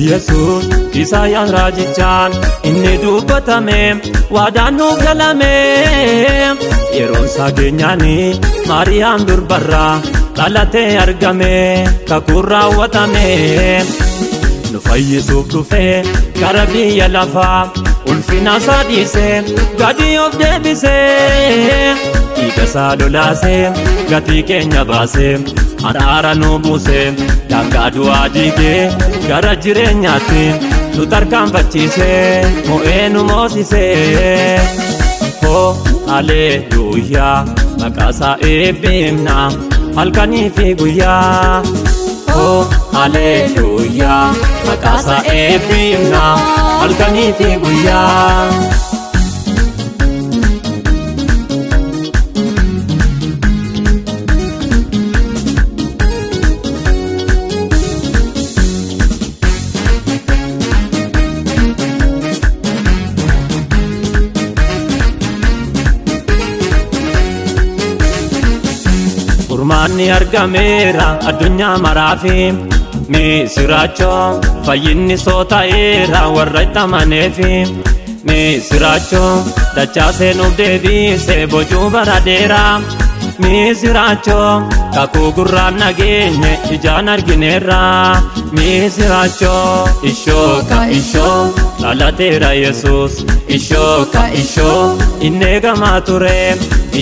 Yesus Isaayaan raajichaan inni dubbatame waadaan nuuf galame yeroon isaa geenyaani Maariyaam durbarraa dhalatee argame kakuun raawwatame nu fayyisuuf dhufee gara biyya lafaa ulfina isaa dhiisee gadi of deebisee dhiiga isaa lolaasee gatii keenya baasee araara nu buusee daangaa du'aa diigee gara jireenyaatti nu tarkaanfachiisee mo'ee nu moosisee hoo haleluuyaa maqaa isaa eebbifna halkanii fi guyyaa hoo haleluuyaa maqaa isaa eebbifna halkanii fi guyyaa. Furmaanni argameera addunyaa maraafi misiraachoo fayyinni soo ta'eera warra itti amaneefi misiraachoo dachaasee nuuf deebisee bocuu bara dheeraa misiraachoo kakuu gurraan nageenye ijaan argineerra misiraachoo ishoo ka ishoo dhalateera Yesus ishoo ka ishoo inni eegamaa ture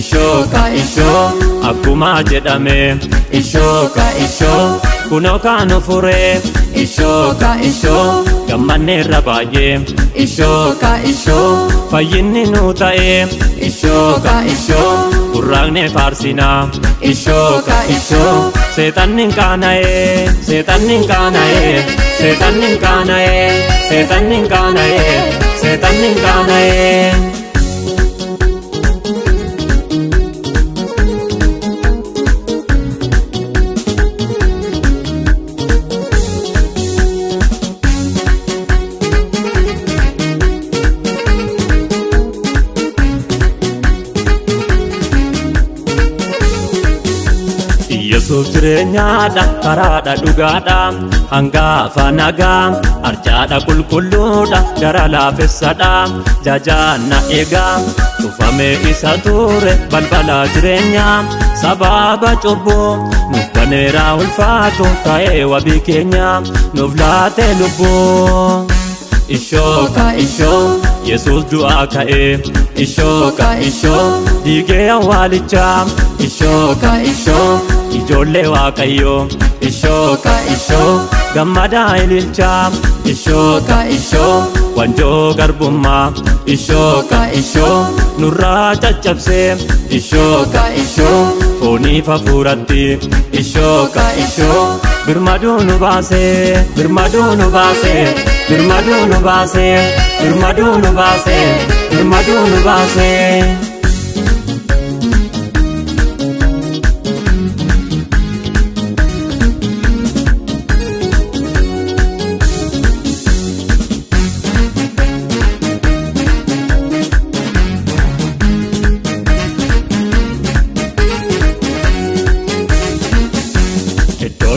ishoo ka ishoo akkuma jedhame ishoo ka ishoo kunoo kaanu furee ishoo ka ishoo gammanneerra baay'ee ishoo ka ishoo fayyinni nu ta'ee ishoo ka ishoo burraaqnee faarsinaa ishoo ka ishoo seexanni hin qaana'ee seexanni hin qaana'ee seexanni hin qaana'ee seexanni hin qaana'ee seexanni hin qaana'ee. Yesus jireenyaadha karaadha dhugaadha hangafa nagaa arjaadha qulqulluudha gara laafessadha jajaanna eegaa tufame isa ture balbala jireenyaa sababa cubbuu nuuf baneera ulfaatu ta'ee wabii keenya nuuf laate lubbuu. Ishoo ka ishoo Yesus du'aa ka'ee ishoo ka ishoo diigee awwaalichaa ishoo ka ishoo ijoollee waaqayyoo ishoo ka ishoo gammadaa ililchaa ishoo ka ishoo wanjoo garbummaa ishoo ka ishoo nurraa caccabsee ishoo ka ishoo fooniif hafuuratti ishoo ka ishoo birmaduu nu baasee birmaduu nu baasee birmaduu nu baasee birmaduu nu baasee birmaduu nu baasee.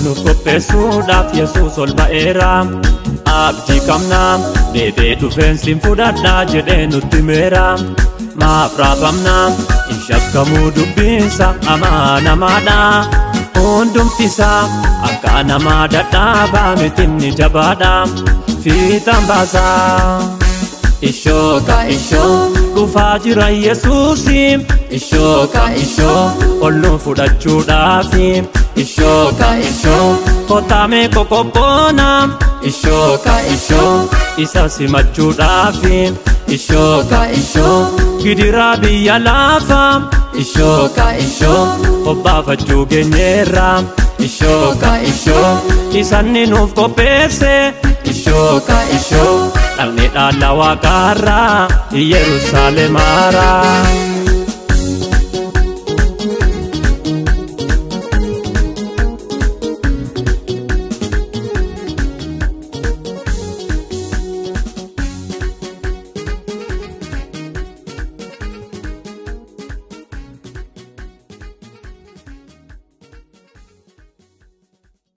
Nuuf qopheessuudhaaf Yesus ol ba'eera abdii qabna deebee dhufeensi fudhadhaa jedhee nutti himeera maaf raafamna hin shakkamuu dubbiinsa amaanamaadha hundumtisaa akka namaa dadhaabaa mitinni jabaadha fiixaan baasaa. Ishoo ka ishoo dhufaa jira Yesuusi ishoo ka ishoo ol nu fudhachuudhaafi ishoo ka ishoo kotaame kokopona ishoo ka ishoo isa simachuudhaafi ishoo ka ishoo gidiraa biyya lafaa ishoo ka ishoo obbaafachuu geenyeerra ishoo ka ishoo isanni nuuf qopheesse ishoo ka ishoo dhaqnee dhaala waaqarraa Yerusaalemaarraa.